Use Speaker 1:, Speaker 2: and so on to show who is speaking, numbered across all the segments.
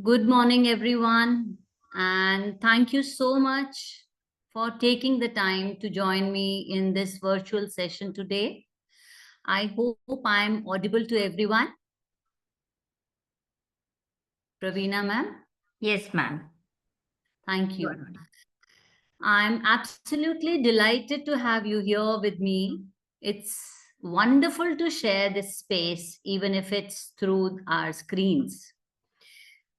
Speaker 1: Good morning, everyone, and thank you so much for taking the time to join me in this virtual session today. I hope I'm audible to everyone. Pravina, ma'am,
Speaker 2: Yes, ma'am.
Speaker 1: thank
Speaker 2: You are
Speaker 1: you.
Speaker 2: audible.
Speaker 1: I'm absolutely delighted to have you here with me. It's wonderful to share this space, even if it's through our screens.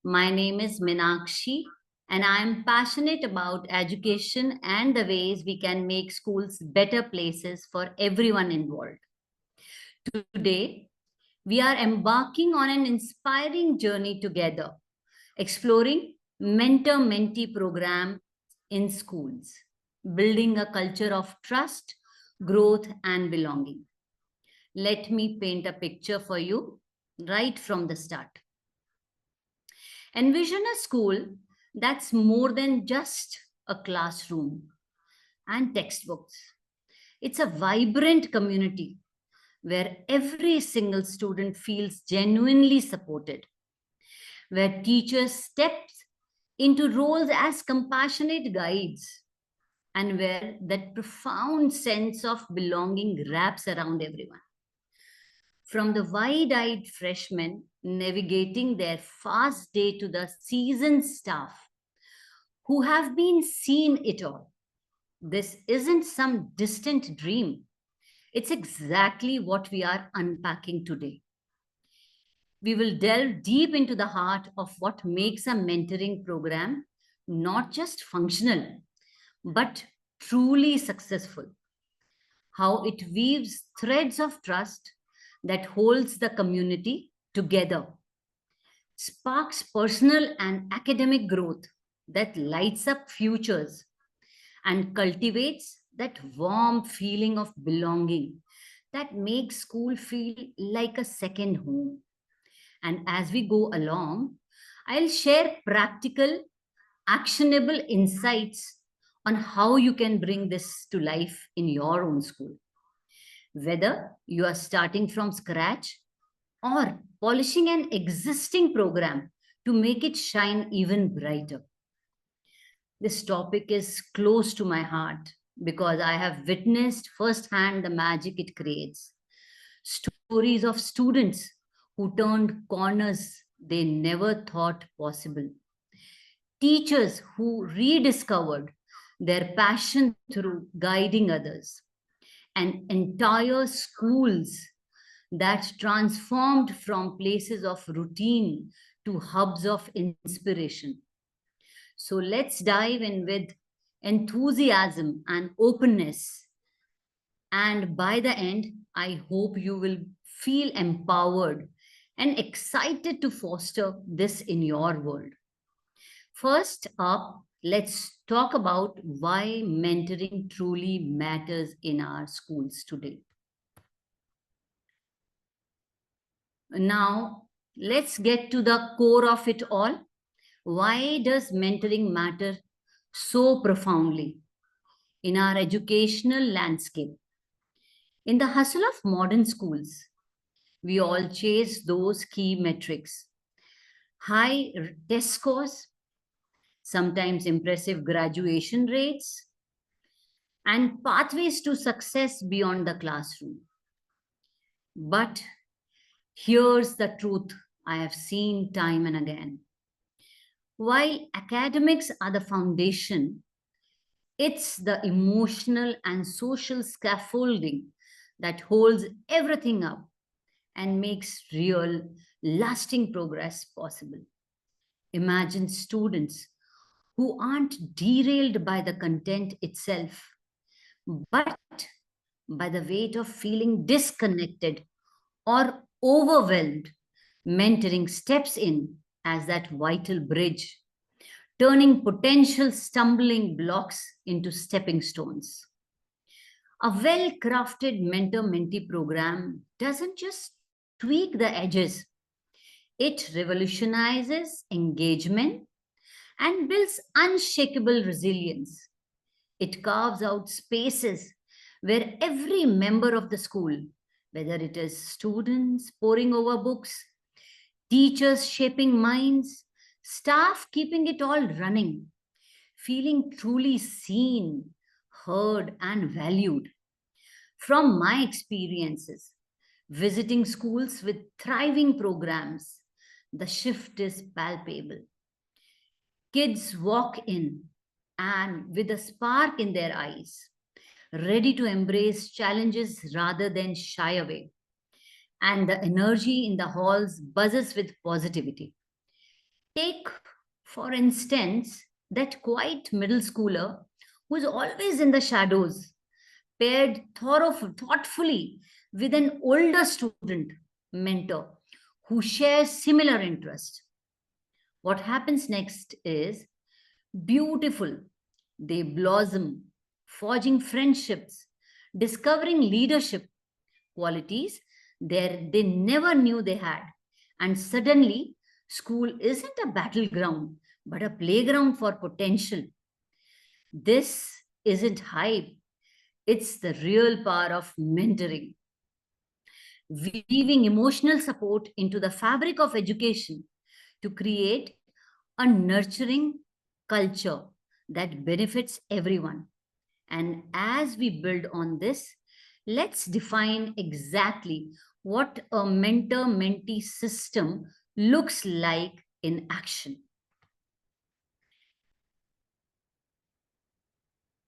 Speaker 1: My name is Meenakshi, and I'm passionate about education and the ways we can make schools better places for everyone involved. Today, we are embarking on an inspiring journey together, exploring mentor-mentee program in schools, building a culture of trust, growth, and belonging. Let me paint a picture for you right from the start. Envision a school that's more than just a classroom and textbooks. It's a vibrant community where every single student feels genuinely supported, where teachers step into roles as compassionate guides, and where that profound sense of belonging wraps around everyone. From the wide eyed freshmen navigating their fast day to the seasoned staff who have been seen it all. This isn't some distant dream. It's exactly what we are unpacking today. We will delve deep into the heart of what makes a mentoring program not just functional, but truly successful. How it weaves threads of trust that holds the community together, sparks personal and academic growth that lights up futures, and cultivates that warm feeling of belonging that makes school feel like a second home. And as we go along, I'll share practical, actionable insights on how you can bring this to life in your own school. Whether you are starting from scratch or polishing an existing program to make it shine even brighter. This topic is close to my heart because I have witnessed firsthand the magic it creates. Stories of students who turned corners they never thought possible. Teachers who rediscovered their passion through guiding others. And entire schools that transformed from places of routine to hubs of inspiration. So let's dive in with enthusiasm and openness. And by the end, I hope you will feel empowered and excited to foster this in your world. First up, let's talk about why mentoring truly matters in our schools today. Now, let's get to the core of it all. Why does mentoring matter so profoundly in our educational landscape? In the hustle of modern schools, we all chase those key metrics: high test scores, sometimes impressive graduation rates, and pathways to success beyond the classroom. But here's the truth I have seen time and again. While academics are the foundation, it's the emotional and social scaffolding that holds everything up and makes real, lasting progress possible. Imagine students who aren't derailed by the content itself, but by the weight of feeling disconnected or overwhelmed. Mentoring steps in as that vital bridge, turning potential stumbling blocks into stepping stones. A well crafted mentor mentee program doesn't just tweak the edges, it revolutionizes engagement and builds unshakable resilience. It carves out spaces where every member of the school, whether it is students poring over books, teachers shaping minds, staff keeping it all running, feeling truly seen, heard, and valued. From my experiences, visiting schools with thriving programs, the shift is palpable. Kids walk in and with a spark in their eyes, ready to embrace challenges rather than shy away. And the energy in the halls buzzes with positivity. Take, for instance, that quiet middle schooler who's always in the shadows, paired thoughtfully with an older student mentor who shares similar interest. What happens next is beautiful. They blossom, forging friendships, discovering leadership qualities there they never knew they had. And suddenly, school isn't a battleground, but a playground for potential. This isn't hype, it's the real power of mentoring, weaving emotional support into the fabric of education to create a nurturing culture that benefits everyone. And as we build on this, let's define exactly what a mentor mentee system looks like in action.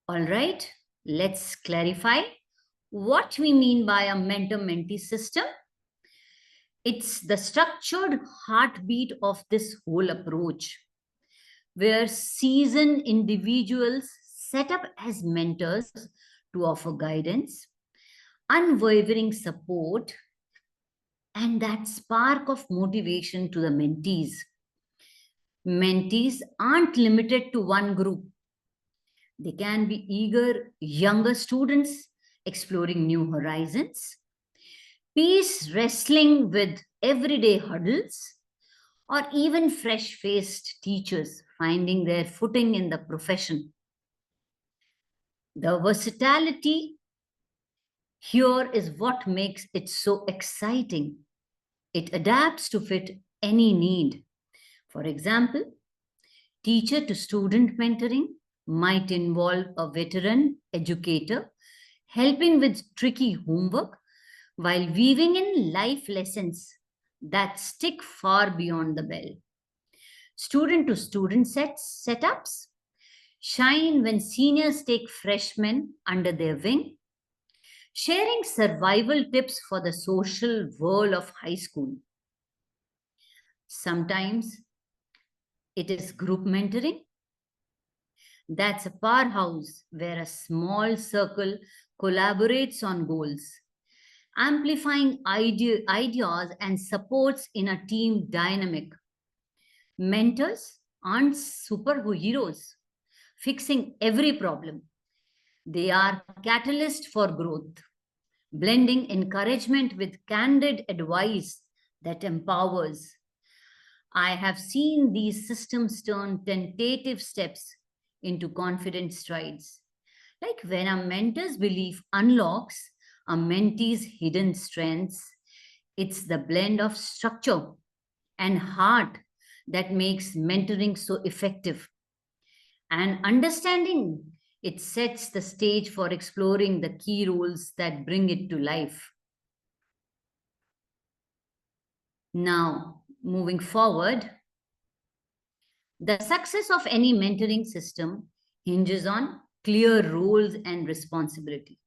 Speaker 1: All right, let's clarify what we mean by a mentor mentee system. It's the structured heartbeat of this whole approach, where seasoned individuals set up as mentors to offer guidance, unwavering support, and that spark of motivation to the mentees. Mentees aren't limited to one group. They can be eager younger students exploring new horizons, peace wrestling with everyday hurdles, or even fresh faced teachers finding their footing in the profession. The versatility here is what makes it so exciting. It adapts to fit any need. For example, teacher to student mentoring might involve a veteran educator helping with tricky homework while weaving in life lessons that stick far beyond the bell. Student to student setups shine when seniors take freshmen under their wing, sharing survival tips for the social world of high school. Sometimes it is group mentoring. That's a powerhouse where a small circle collaborates on goals, amplifying ideas and supports in a team dynamic. Mentors aren't superheroes fixing every problem. They are catalyst for growth, blending encouragement with candid advice that empowers. I have seen these systems turn tentative steps into confident strides. Like when a mentor's belief unlocks a mentee's hidden strengths, it's the blend of structure and heart that makes mentoring so effective. And understanding it sets the stage for exploring the key roles that bring it to life. Now, moving forward, the success of any mentoring system hinges on clear roles and responsibility.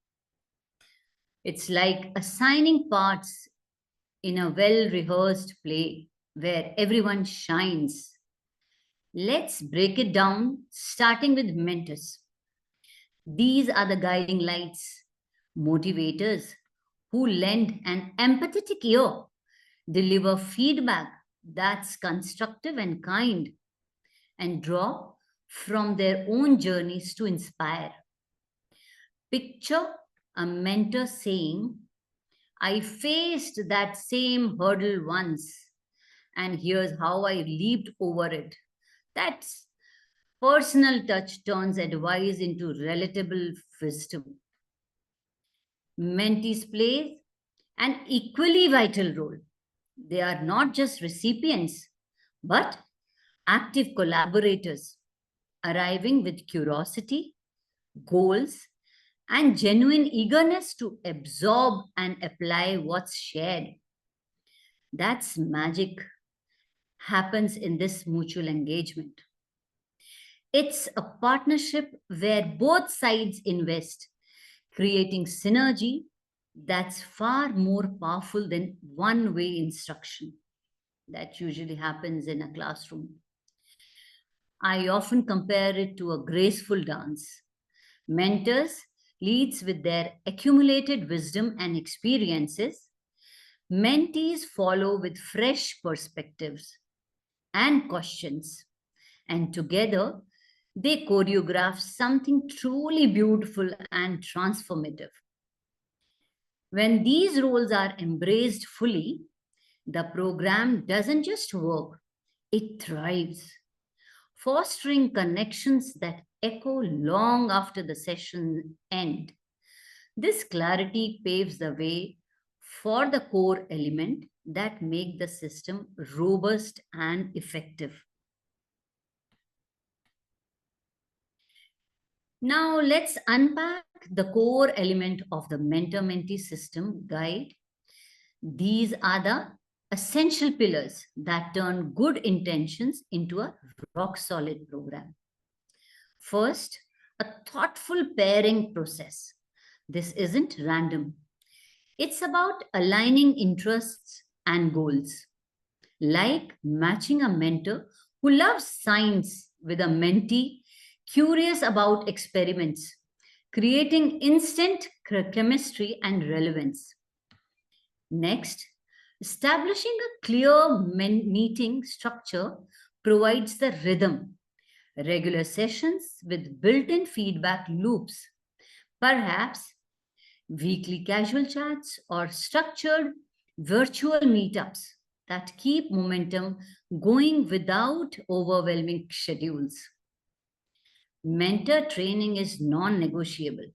Speaker 1: It's like assigning parts in a well rehearsed play where everyone shines. Let's break it down, starting with mentors. These are the guiding lights, motivators who lend an empathetic ear, deliver feedback that's constructive and kind, and draw from their own journeys to inspire. Picture a mentor saying, I faced that same hurdle once, and here's how I leaped over it. That's personal touch turns advice into relatable wisdom. Mentees play an equally vital role. They are not just recipients, but active collaborators, arriving with curiosity, goals, and genuine eagerness to absorb and apply what's shared. That's magic happens in this mutual engagement. It's a partnership where both sides invest, creating synergy that's far more powerful than one way instruction that usually happens in a classroom. I often compare it to a graceful dance. Mentors leads with their accumulated wisdom and experiences. Mentees follow with fresh perspectives and questions. And together, they choreograph something truly beautiful and transformative. When these roles are embraced fully, the program doesn't just work, it thrives, fostering connections that echo long after the session end. This clarity paves the way for the core element that make the system robust and effective. Now let's unpack the core element of the mentor-mentee system guide. These are the essential pillars that turn good intentions into a rock solid program. First, a thoughtful pairing process. This isn't random. It's about aligning interests and goals, like matching a mentor who loves science with a mentee curious about experiments, creating instant chemistry and relevance. Next, establishing a clear meeting structure provides the rhythm, regular sessions with built in feedback loops, perhaps weekly casual chats or structured virtual meetups that keep momentum going without overwhelming schedules. Mentor training is non negotiable.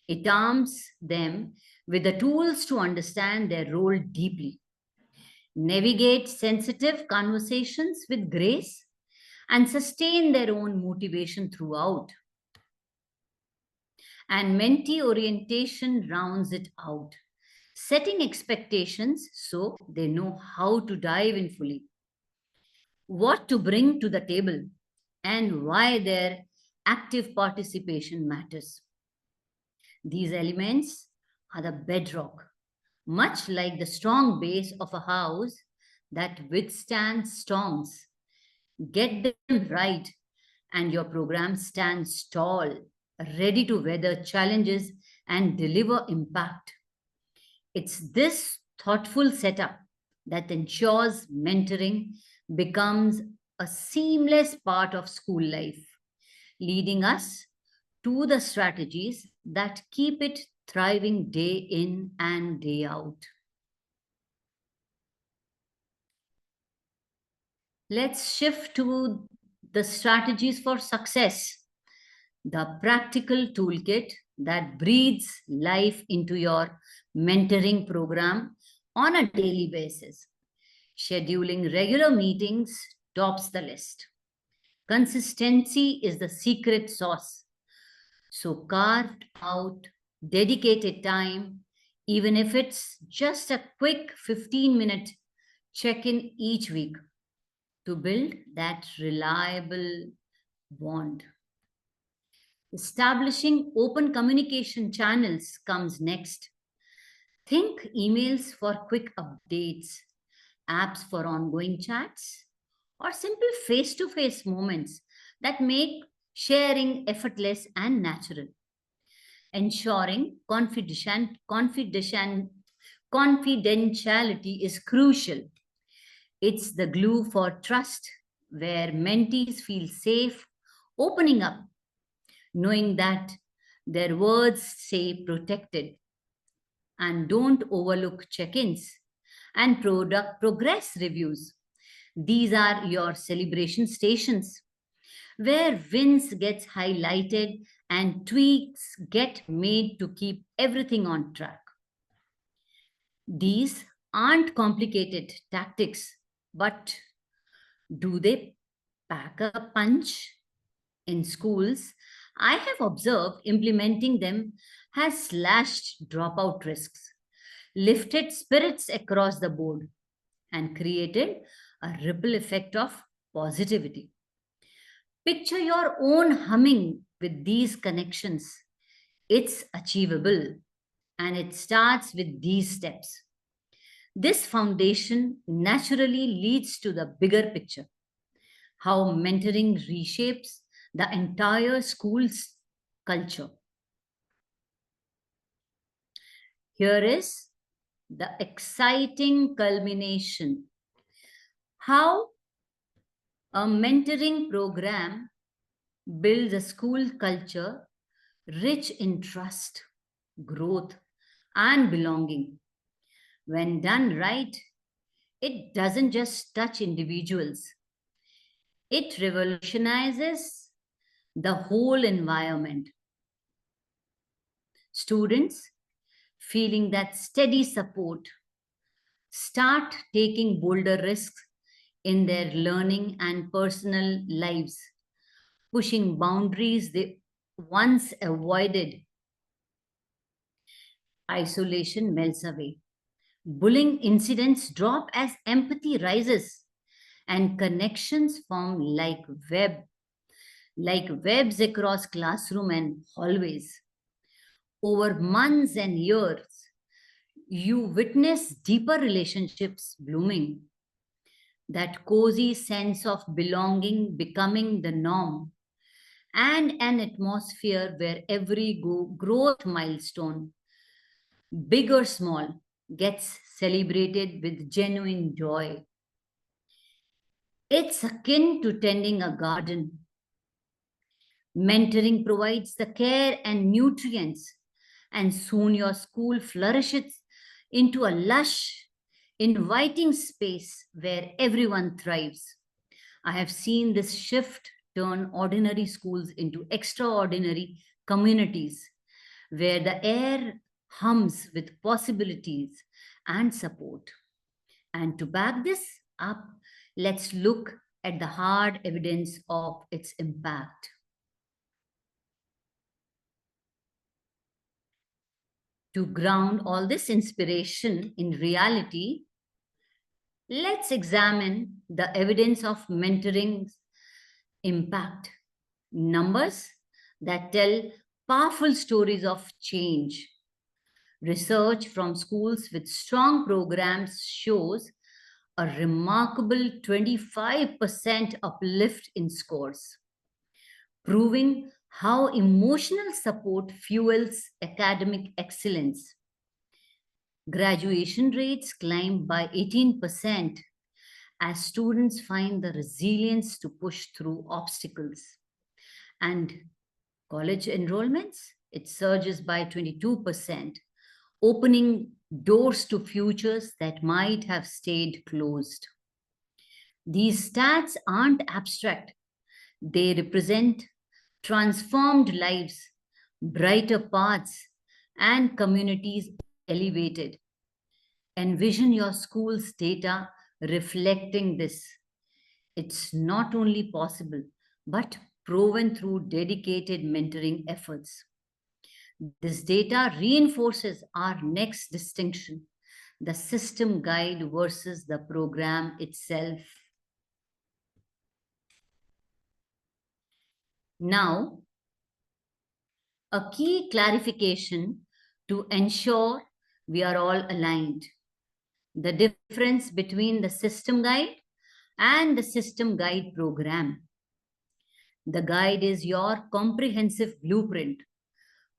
Speaker 1: It arms them with the tools to understand their role deeply, navigate sensitive conversations with grace, and sustain their own motivation throughout. And mentee orientation rounds it out, setting expectations so they know how to dive in fully, what to bring to the table, and why their active participation matters. These elements are the bedrock, much like the strong base of a house that withstands storms. Get them right, and your program stands tall, ready to weather challenges and deliver impact. It's this thoughtful setup that ensures mentoring becomes a seamless part of school life, leading us to the strategies that keep it thriving day in and day out. Let's shift to the strategies for success, the practical toolkit that breathes life into your mentoring program on a daily basis. Scheduling regular meetings tops the list. Consistency is the secret sauce. So carve out dedicated time, even if it's just a quick 15-minute check in each week to build that reliable bond. Establishing open communication channels comes next. Think emails for quick updates, apps for ongoing chats, or simple face to face moments that make sharing effortless and natural. Ensuring confidentiality is crucial. It's the glue for trust, where mentees feel safe opening up, knowing that their words stay protected, and don't overlook check ins and product progress reviews. These are your celebration stations where wins get highlighted and tweaks get made to keep everything on track. These aren't complicated tactics, but do they pack a punch in schools, I have observed implementing them has slashed dropout risks, lifted spirits across the board, and created a ripple effect of positivity. Picture your own humming with these connections. It's achievable, and it starts with these steps. This foundation naturally leads to the bigger picture, how mentoring reshapes the entire school's culture. Here is the exciting culmination, how a mentoring program builds a school culture rich in trust, growth, and belonging. When done right, it doesn't just touch individuals, it revolutionizes the whole environment. Students, feeling that steady support, start taking bolder risks in their learning and personal lives, pushing boundaries they once avoided. Isolation melts away. Bullying incidents drop as empathy rises, and connections form like webs across classroom and hallways. Over months and years, you witness deeper relationships blooming, that cozy sense of belonging becoming the norm, and an atmosphere where every growth milestone, big or small, gets celebrated with genuine joy. It's akin to tending a garden. Mentoring provides the care and nutrients, and soon your school flourishes into a lush, inviting space where everyone thrives. I have seen this shift turn ordinary schools into extraordinary communities where the air hums with possibilities and support. And to back this up, let's look at the hard evidence of its impact. To ground all this inspiration in reality, let's examine the evidence of mentoring's impact. Numbers that tell powerful stories of change. Research from schools with strong programs shows a remarkable 25% uplift in scores, proving how emotional support fuels academic excellence. Graduation rates climb by 18% as students find the resilience to push through obstacles. And college enrollments, it surges by 22%, opening doors to futures that might have stayed closed. These stats aren't abstract, they represent transformed lives, brighter paths, and communities elevated. Envision your school's data reflecting this. It's not only possible, but proven through dedicated mentoring efforts. This data reinforces our next distinction, the system guide versus the program itself. Now, a key clarification to ensure we are all aligned. The difference between the system guide and the system guide program. The guide is your comprehensive blueprint,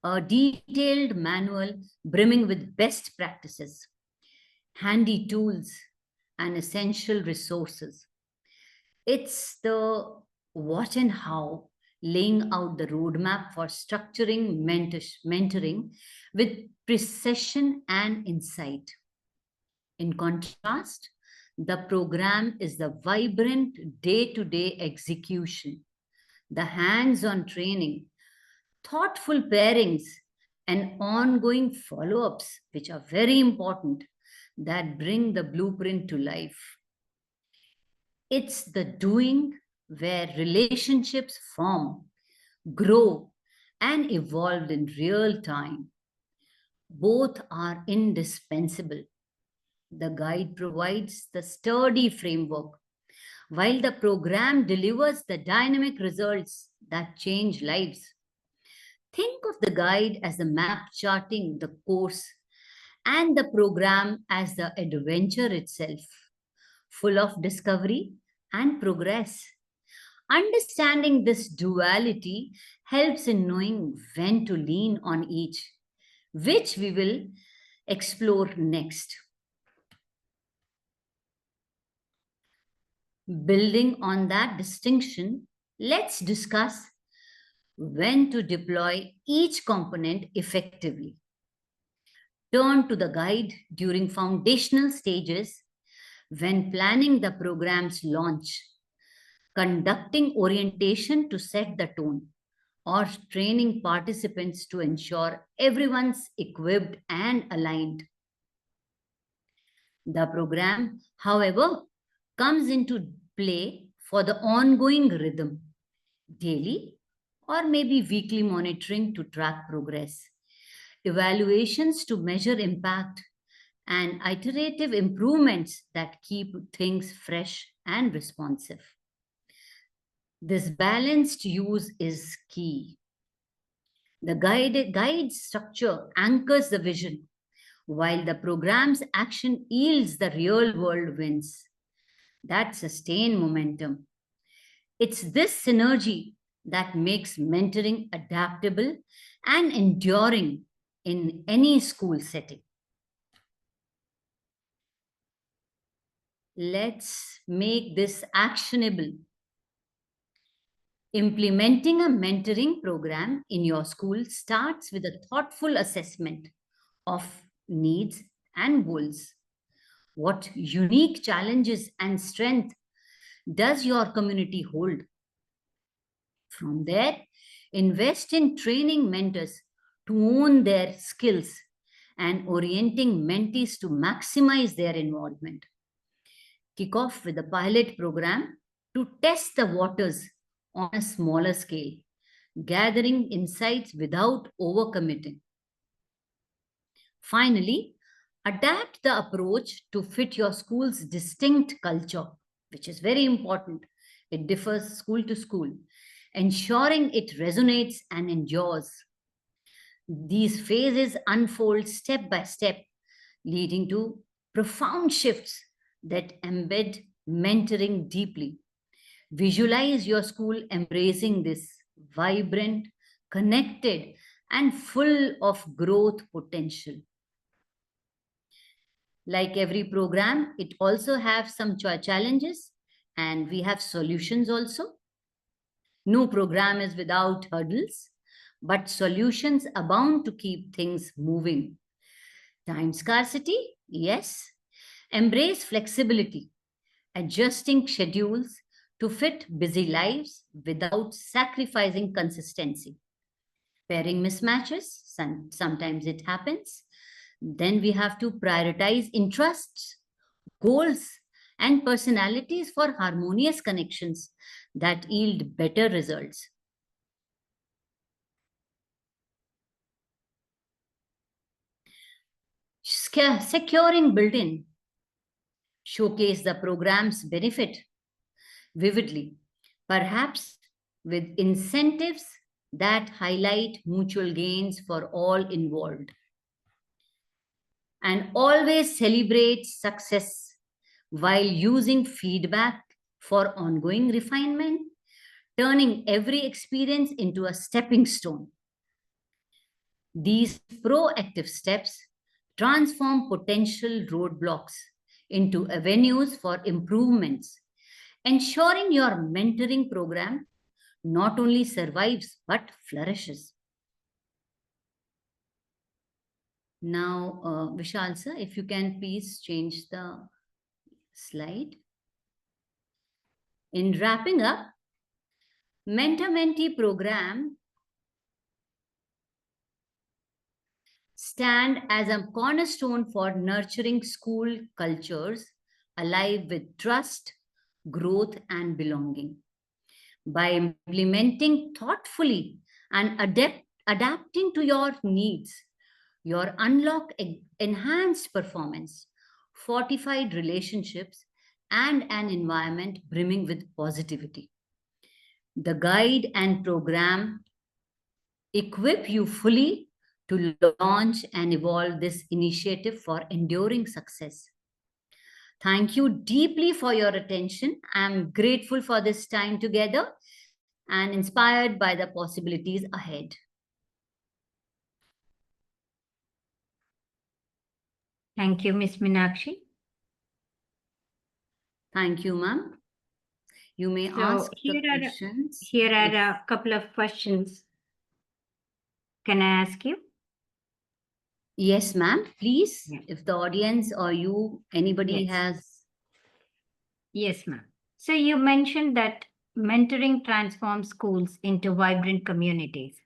Speaker 1: a detailed manual brimming with best practices, handy tools, and essential resources. It's the what and how, laying out the roadmap for structuring mentoring with precision and insight. In contrast, the program is the vibrant day to day execution, the hands on training, thoughtful pairings, and ongoing follow ups, which are very important, that bring the blueprint to life. It's the doing where relationships form, grow, and evolve in real time. Both are indispensable. The guide provides the sturdy framework, while the program delivers the dynamic results that change lives. Think of the guide as the map charting the course and the program as the adventure itself, full of discovery and progress. Understanding this duality helps in knowing when to lean on each, which we will explore next. Building on that distinction, let's discuss when to deploy each component effectively. Turn to the guide during foundational stages when planning the program's launch, conducting orientation to set the tone, or training participants to ensure everyone's equipped and aligned. The program, however, comes into play for the ongoing rhythm, daily or maybe weekly monitoring to track progress, evaluations to measure impact, and iterative improvements that keep things fresh and responsive. This balanced use is key. The guide structure anchors the vision, while the program's action yields the real world wins that sustain momentum. It's this synergy that makes mentoring adaptable and enduring in any school setting. Let's make this actionable. Implementing a mentoring program in your school starts with a thoughtful assessment of needs and goals. What unique challenges and strength does your community hold? From there, invest in training mentors to own their skills and orienting mentees to maximize their involvement. Kick off with a pilot program to test the waters on a smaller scale, gathering insights without overcommitting. Finally, adapt the approach to fit your school's distinct culture, which is very important. It differs school to school, ensuring it resonates and endures. These phases unfold step by step, leading to profound shifts that embed mentoring deeply. Visualize your school embracing this vibrant, connected, and full of growth potential. Like every program, it also has some challenges and we have solutions also. No program is without hurdles, but solutions abound to keep things moving. Time scarcity? Yes. Embrace flexibility, adjusting schedules to fit busy lives without sacrificing consistency. Pairing mismatches, sometimes it happens. Then we have to prioritize interests, goals, and personalities for harmonious connections that yield better results. Securing built-in, showcase the program's benefit vividly, perhaps with incentives that highlight mutual gains for all involved. And always celebrate success while using feedback for ongoing refinement, turning every experience into a stepping stone. These proactive steps transform potential roadblocks into avenues for improvements, ensuring your mentoring program not only survives but flourishes. Now, Vishal sir, if you can please change the slide. In wrapping up, Mentor-Mentee program stand as a cornerstone for nurturing school cultures alive with trust, growth, and belonging. By implementing thoughtfully and adapting to your needs, your unlock enhanced performance, fortified relationships, and an environment brimming with positivity. The guide and program equip you fully to launch and evolve this initiative for enduring success. Thank you deeply for your attention. I'm grateful for this time together and inspired by the possibilities ahead.
Speaker 2: Thank you, Ms. Meenakshi.
Speaker 1: Thank you, ma'am. You may ask the questions.
Speaker 2: Here are a couple of questions. Can I ask you?
Speaker 1: Yes, ma'am. Please,
Speaker 2: Yeah.
Speaker 1: if the audience or you, anybody has.
Speaker 2: Yes, ma'am. So you mentioned that mentoring transforms schools into vibrant communities.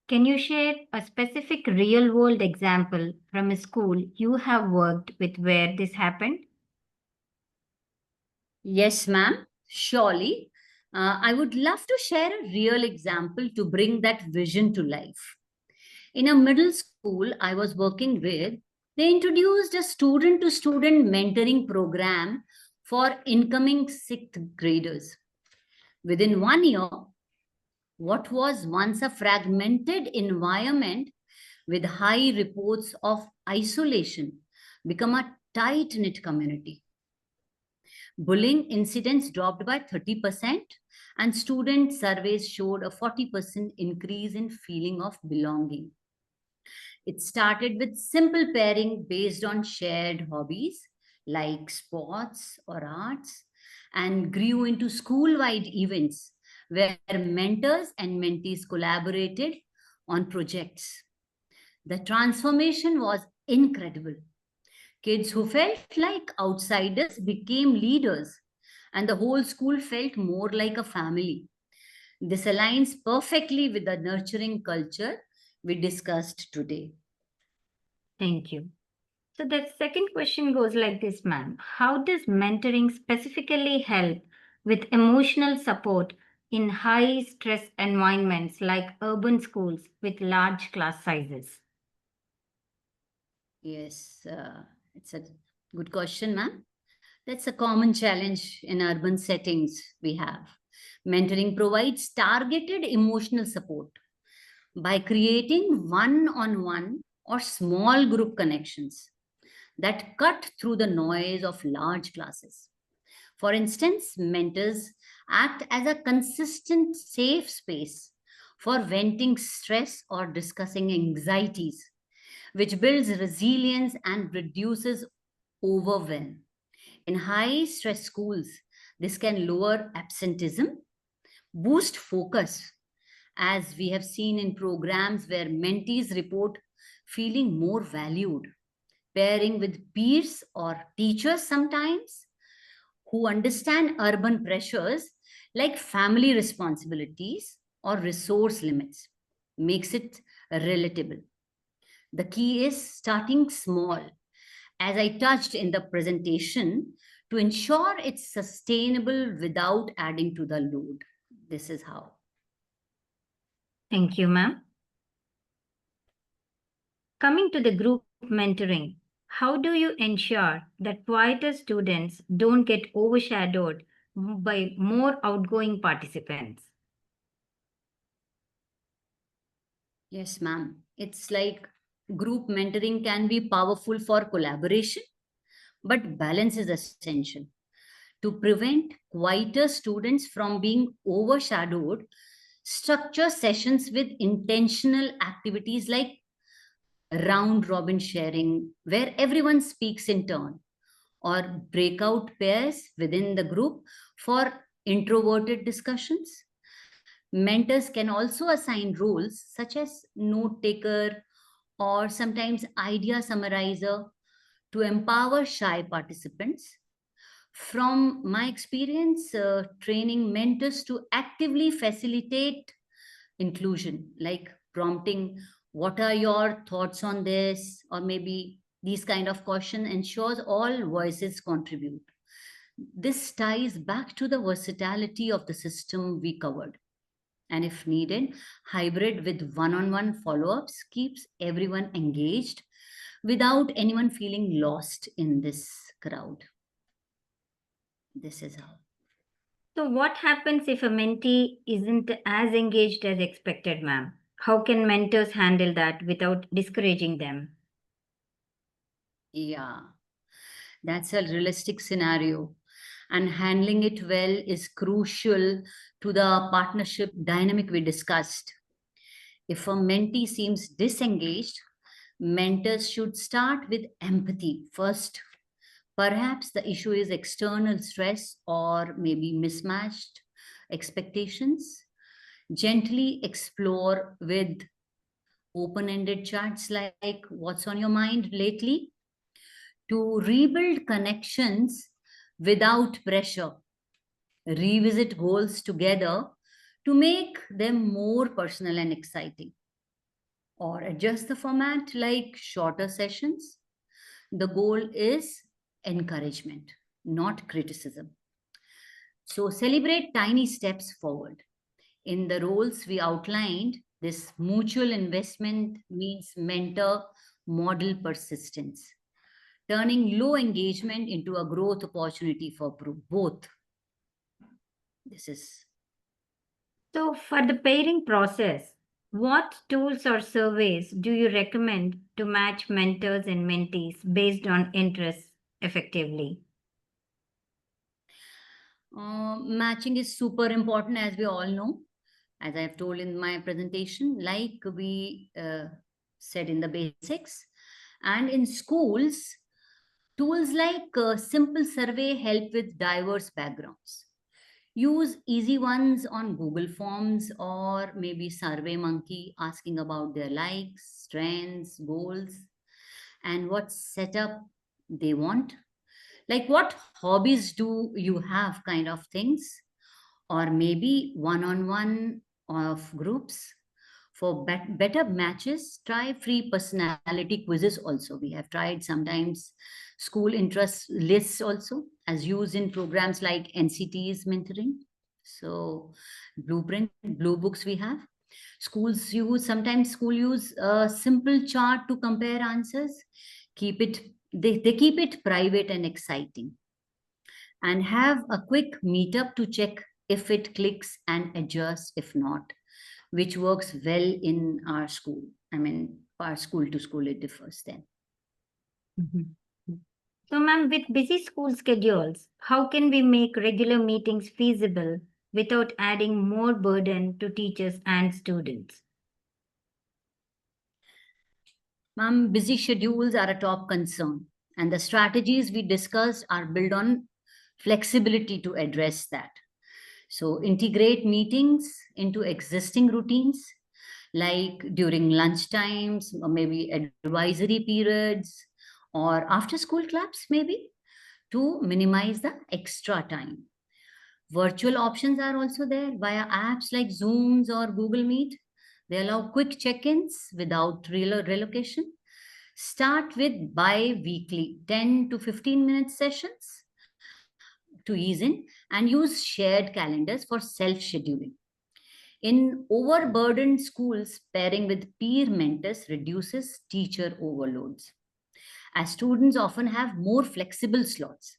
Speaker 2: Can you share a specific real world example from a school you have worked with where this happened?
Speaker 1: Yes, ma'am. Surely. I would love to share a real example to bring that vision to life. In a middle school I was working with, they introduced a student to student mentoring program for incoming sixth graders. Within 1 year, what was once a fragmented environment with high reports of isolation become a tight knit community. Bullying incidents dropped by 30%, and student surveys showed a 40% increase in feeling of belonging. It started with simple pairing based on shared hobbies like sports or arts and grew into school wide events where mentors and mentees collaborated on projects. The transformation was incredible. Kids who felt like outsiders became leaders, and the whole school felt more like a family. This aligns perfectly with the nurturing culture we discussed today.
Speaker 2: Thank you. So the second question goes like this, ma'am. How does mentoring specifically help with emotional support in high stress environments like urban schools with large class sizes?
Speaker 1: Yes, it's a good question, ma'am. That's a common challenge in urban settings we have. Mentoring provides targeted emotional support by creating one on one or small group connections that cut through the noise of large classes. For instance, mentors act as a consistent, safe space for venting stress or discussing anxieties, which builds resilience and reduces overwhelm. In high stress schools, this can lower absenteeism, boost focus, as we have seen in programs where mentees report feeling more valued, pairing with peers or teachers sometimes who understand urban pressures like family responsibilities or resource limits makes it relatable. The key is starting small, as I touched in the presentation, to ensure it's sustainable without adding to the load. This is how.
Speaker 2: Thank you, ma'am. Coming to the group mentoring, how do you ensure that quieter students don't get overshadowed by more outgoing participants?
Speaker 1: Yes, ma'am. It's like group mentoring can be powerful for collaboration, but balance is essential. To prevent quieter students from being overshadowed, structure sessions with intentional activities like round robin sharing, where everyone speaks in turn, or breakout pairs within the group for introverted discussions. Mentors can also assign roles such as note taker or sometimes idea summarizer to empower shy participants. From my experience, training mentors to actively facilitate inclusion, like prompting, what are your thoughts on this? Or maybe these kind of question ensures all voices contribute. This ties back to the versatility of the system we covered. And if needed, hybrid with one on one follow ups keeps everyone engaged without anyone feeling lost in this crowd. This is how.
Speaker 2: So, what happens if a mentee isn't as engaged as expected, ma'am? How can mentors handle that without discouraging them?
Speaker 1: Yeah, that's a realistic scenario. And handling it well is crucial to the partnership dynamic we discussed. If a mentee seems disengaged, mentors should start with empathy first. Perhaps the issue is external stress or maybe mismatched expectations. Gently explore with open ended chats like what's on your mind lately to rebuild connections without pressure. Revisit goals together to make them more personal and exciting, or adjust the format like shorter sessions. The goal is encouragement, not criticism. So celebrate tiny steps forward. In the roles we outlined, this mutual investment means mentor model persistence, turning low engagement into a growth opportunity for both. This is.
Speaker 2: So, for the pairing process, what tools or surveys do you recommend to match mentors and mentees based on interests effectively?
Speaker 1: Matching is super important, as we all know, as I've told in my presentation, like we said in the basics. And in schools, tools like simple survey help with diverse backgrounds. Use easy ones on Google Forms or maybe Survey Monkey, asking about their likes, strengths, goals, and what setup they want. Like, what hobbies do you have, kind of things, or maybe one on one of groups. For better matches, try free personality quizzes also. We have tried sometimes school interest lists also, as used in programs like NCT's mentoring. So, blueprint, blue books we have. Schools use, sometimes school use a simple chart to compare answers. Keep it, they keep it private and exciting. And have a quick meetup to check if it clicks and adjust if not, which works well in our school. I mean, our school to school, it differs then.
Speaker 2: Mhm. So, ma'am, with busy school schedules, how can we make regular meetings feasible without adding more burden to teachers and students?
Speaker 1: Ma'am, busy schedules are a top concern, and the strategies we discussed are built on flexibility to address that. So, integrate meetings into existing routines, like during lunch times, or maybe advisory periods, or after school clubs, maybe, to minimize the extra time. Virtual options are also there via apps like Zooms or Google Meet. They allow quick check ins without real relocation. Start with bi weekly 10 to 15-minute sessions to ease in, and use shared calendars for self scheduling. In overburdened schools, pairing with peer mentors reduces teacher overloads, as students often have more flexible slots.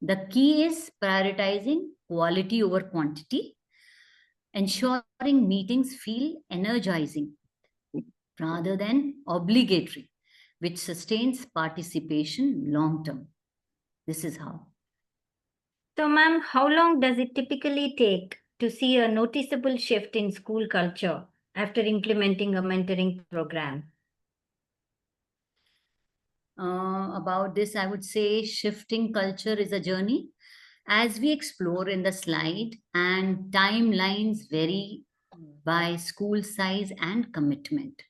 Speaker 1: The key is prioritizing quality over quantity, ensuring meetings feel energizing rather than obligatory, which sustains participation long term. This is how.
Speaker 2: So, ma'am, how long does it typically take to see a noticeable shift in school culture after implementing a mentoring program?
Speaker 1: About this, I would say shifting culture is a journey, as we explore in the slide, and timelines vary by school size and commitment.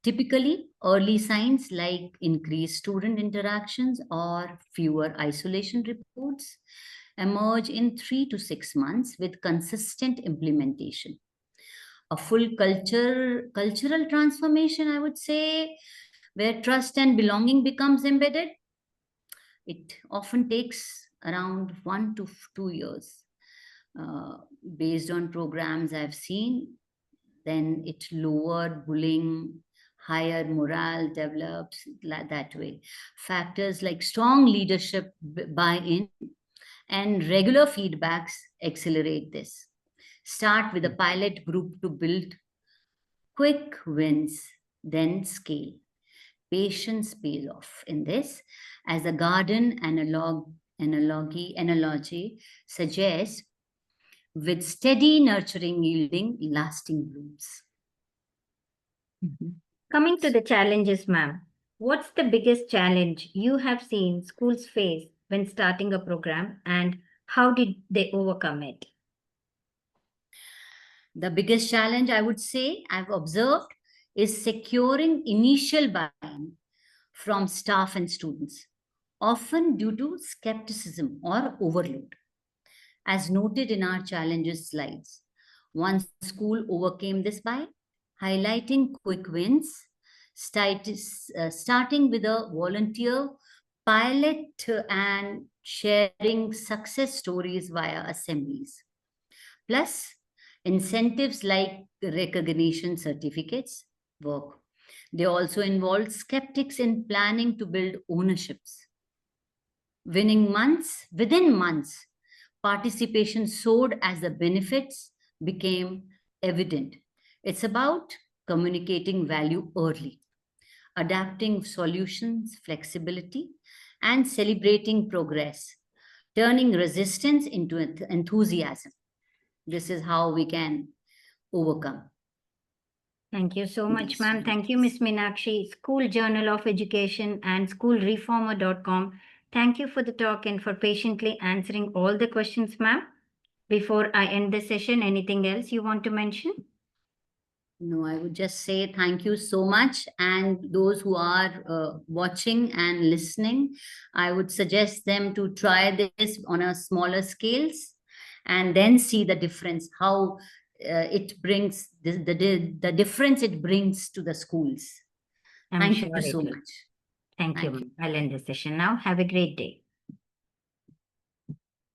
Speaker 1: Typically, early signs like increased student interactions or fewer isolation reports emerge in 3 to 6 months with consistent implementation. A full cultural transformation, I would say, where trust and belonging becomes embedded, it often takes around 1 to 2 years. Based on programs I've seen, then it lowered bullying, higher morale develops that way. Factors like strong leadership buy-in and regular feedbacks accelerate this. Start with a pilot group to build quick wins, then scale. Patience pays off in this, as the garden analogy suggests, with steady nurturing yielding lasting blooms.
Speaker 2: Coming to the challenges, ma'am, what's the biggest challenge you have seen schools face when starting a program, and how did they overcome it?
Speaker 1: The biggest challenge I would say I've observed is securing initial buy-in from staff and students, often due to skepticism or overload. As noted in our challenges slides, one school overcame this by highlighting quick wins, starting with a volunteer pilot and sharing success stories via assemblies. Plus, incentives like recognition certificates work. They also involve skeptics in planning to build ownerships. Within months, participation soared as the benefits became evident. It's about communicating value early, adapting solutions, flexibility, and celebrating progress, turning resistance into enthusiasm. This is how we can overcome.
Speaker 2: Thank you so much,
Speaker 1: these
Speaker 2: ma'am. Thank you, Ms. Meenakshi, School Journal of Education and schoolreformer.com. Thank you for the talk and for patiently answering all the questions, ma'am. Before I end the session, anything else you want to mention?
Speaker 1: No, I would just say thank you so much. And those who are watching and listening, I would suggest them to try this on a smaller scales and then see the difference, how it brings the difference it brings to the schools.
Speaker 2: I'm
Speaker 1: Thank
Speaker 2: sure
Speaker 1: you so
Speaker 2: it will.
Speaker 1: much.
Speaker 2: Thank you,
Speaker 1: Thank
Speaker 2: ma'am. I'll end the session now. Have a great day.